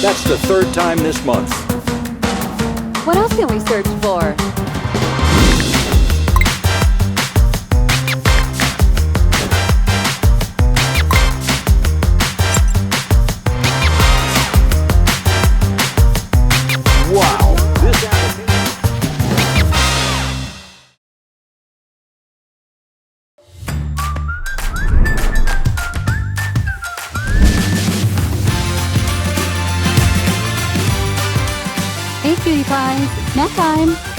That's the third time this month. What else can we search for? Wow, this application. Hey cutie pies, snack time!